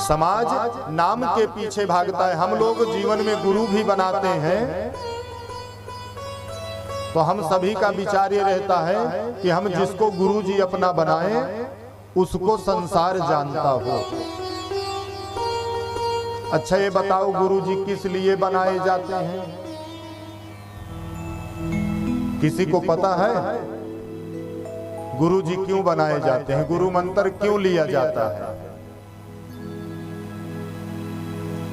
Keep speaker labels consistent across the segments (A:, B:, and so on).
A: समाज नाम के पीछे भागता है। हम लोग जीवन में गुरु भी बनाते हैं तो हम सभी का विचार ये रहता है कि हम जिसको गुरु जी अपना बनाएं उसको संसार जानता हो। अच्छा ये बताओ गुरु जी किस लिए बनाए जाते हैं? किसी को पता है गुरु जी क्यों बनाए जाते हैं? गुरु मंत्र क्यों लिया जाता है?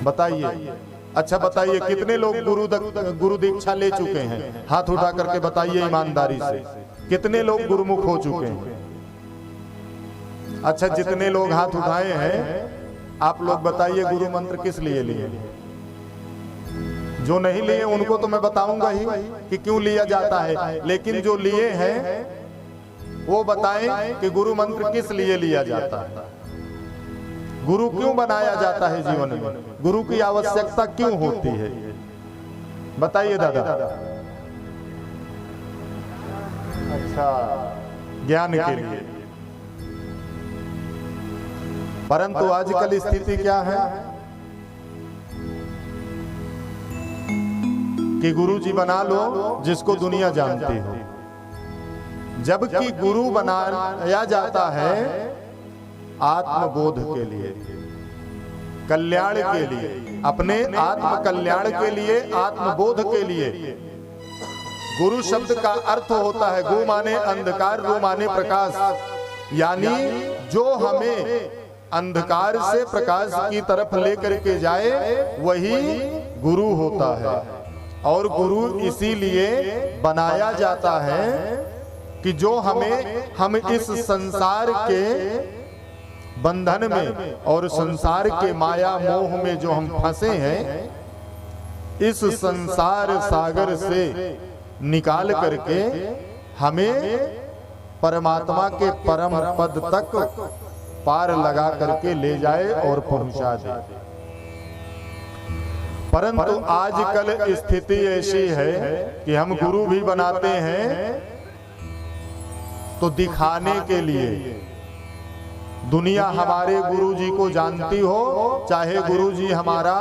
A: बताइए। अच्छा बताइए कितने लोग गुरु दीक्षा ले चुके हैं? हाथ उठा करके बताइए ईमानदारी से, कितने लोग गुरुमुख हो चुके हैं? अच्छा जितने लोग हाथ उठाए हैं आप लोग बताइए गुरु मंत्र किस लिए लिए? जो नहीं लिए उनको तो मैं बताऊंगा ही कि क्यों लिया जाता है, लेकिन जो लिए हैं वो बताएं कि गुरु मंत्र किस लिए लिया जाता है, गुरु क्यों बनाया जाता है जीवन में, गुरु की आवश्यकता क्यों होती है? बताइए दादा। अच्छा ज्ञान के लिए। परंतु आजकल स्थिति क्या है कि गुरु जी बना लो जिसको दुनिया जानती हो, जबकि गुरु बनाया जाता है आत्मबोध के लिए, कल्याण के लिए, अपने आत्म कल्याण के लिए, आत्मबोध के लिए। गुरु शब्द का अर्थ होता है गु माने अंधकार, रू माने प्रकाश, यानी जो हमें अंधकार से प्रकाश की तरफ लेकर के जाए वही गुरु होता है। और गुरु इसीलिए बनाया जाता है कि जो हम इस संसार के बंधन में और संसार के माया मोह में जो हम फंसे हैं, इस संसार सागर से निकाल करके हमें परमात्मा के परम पद तक पार लगा करके ले जाए और पहुंचा दे। परंतु आजकल स्थिति ऐसी है कि हम गुरु भी बनाते हैं तो दिखाने के लिए, दुनिया हमारे गुरु जी को जानती हो, चाहे गुरु जी हमारा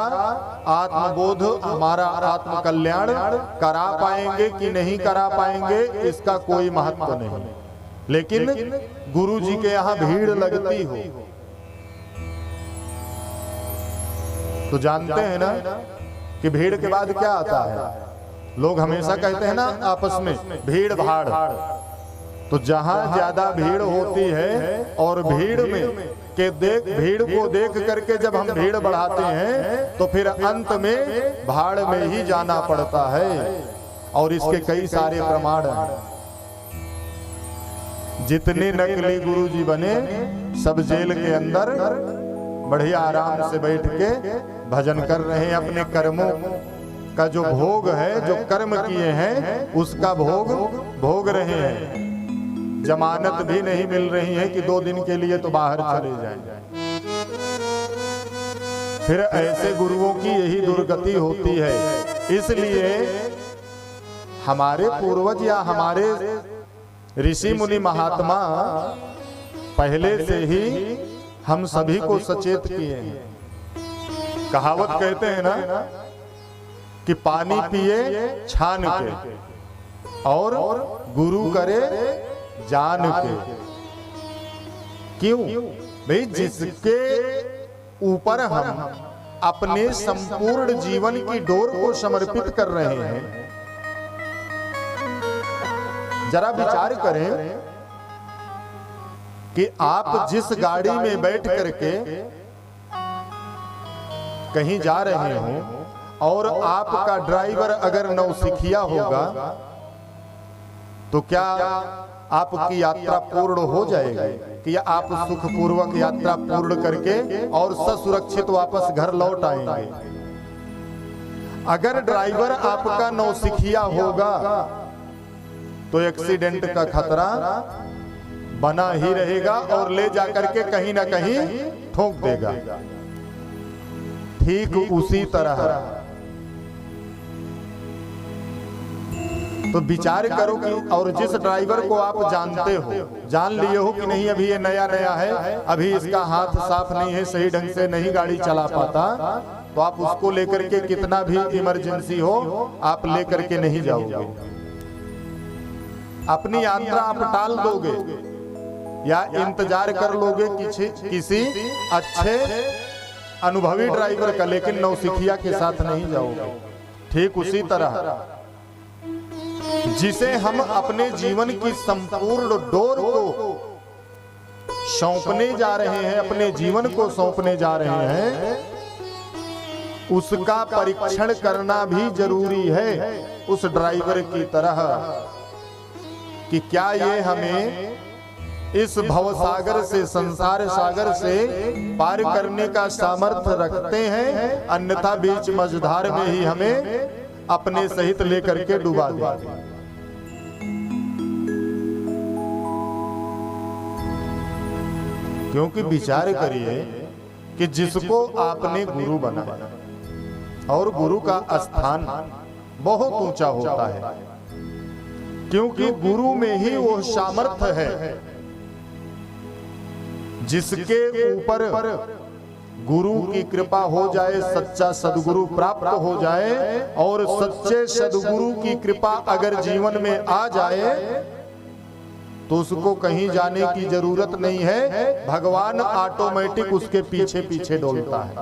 A: आत्मबोध, हमारा आत्म कल्याण करा पाएंगे कि नहीं करा पाएंगे इसका कोई महत्व नहीं, लेकिन गुरु जी के यहाँ भीड़ लगती हो तो जानते हैं ना कि भीड़ के बाद क्या आता है? लोग हमेशा कहते हैं ना आपस में भीड़ भाड़। तो जहां ज्यादा भीड़ होती है और भीड़ में भीड़ को देख करके जब हम भीड़ बढ़ाते हैं तो फिर अंत में भाड़ में ही जाना पड़ता है। और इसके कई सारे प्रमाण हैं। जितने नकली गुरु जी बने सब जेल के अंदर बढ़िया आराम से बैठ के भजन कर रहे हैं, अपने कर्मों का जो भोग है, जो कर्म किए हैं उसका भोग रहे हैं। जमानत भी नहीं मिल रही है कि 2 दिन के लिए तो बाहर चले जाएं। फिर ऐसे गुरुओं की यही दुर्गति होती है। इसलिए हमारे पूर्वज या हमारे ऋषि मुनि महात्मा पहले से ही हम सभी को सचेत किए हैं। कहावत कहते हैं ना कि पानी पिए छान के और गुरु करे जान के। क्यों भाई? जिसके ऊपर हम अपने संपूर्ण जीवन की डोर को समर्पित कर रहे हैं, जरा विचार करें कि आप जिस गाड़ी में बैठ करके कहीं जा रहे हो और आपका ड्राइवर अगर नौसिखिया होगा तो क्या आपकी यात्रा पूर्ण हो जाएगी कि आप सुखपूर्वक यात्रा पूर्ण करके और ससुरक्षित वापस घर लौट आएंगे? अगर ड्राइवर आपका नौसिखिया होगा तो एक्सीडेंट का खतरा बना ही रहेगा और ले जाकर के कहीं ना कहीं ठोक देगा। ठीक उसी तरह तो विचार करो कि, और जिस ड्राइवर को आप जानते हो, जान लिए हो कि नहीं अभी ये नया नया है, अभी इसका हाथ साफ नहीं है, सही ढंग से नहीं गाड़ी चला पाता, तो आप उसको लेकर के कितना भी इमरजेंसी हो आप लेकर के नहीं जाओगे। अपनी यात्रा आप टाल दोगे या इंतजार कर लोगे किसी अच्छे अनुभवी ड्राइवर का, लेकिन नौसिखिया के साथ नहीं जाओगे। ठीक उसी तरह जिसे हम अपने जीवन की संपूर्ण डोर को सौंपने जा रहे हैं, अपने जीवन को सौंपने जा रहे हैं, उसका परीक्षण करना भी जरूरी है उस ड्राइवर की तरह कि क्या ये हमें इस भवसागर से, संसार सागर से पार करने का सामर्थ्य रखते हैं, अन्यथा बीच मझधार में ही हमें अपने सहित लेकर के डुबा देंगे। क्योंकि विचार करिए कि जिसको आपने गुरु बनाया, और गुरु का स्थान बहुत ऊंचा होता है, क्योंकि गुरु में ही वो सामर्थ्य है जिसके ऊपर गुरु की कृपा हो जाए, सच्चा सदगुरु प्राप्त हो जाए, और सच्चे सदगुरु की कृपा अगर जीवन में आ जाए तो उसको कहीं जाने की जरूरत नहीं है, भगवान ऑटोमेटिक उसके पीछे पीछे डोलता है।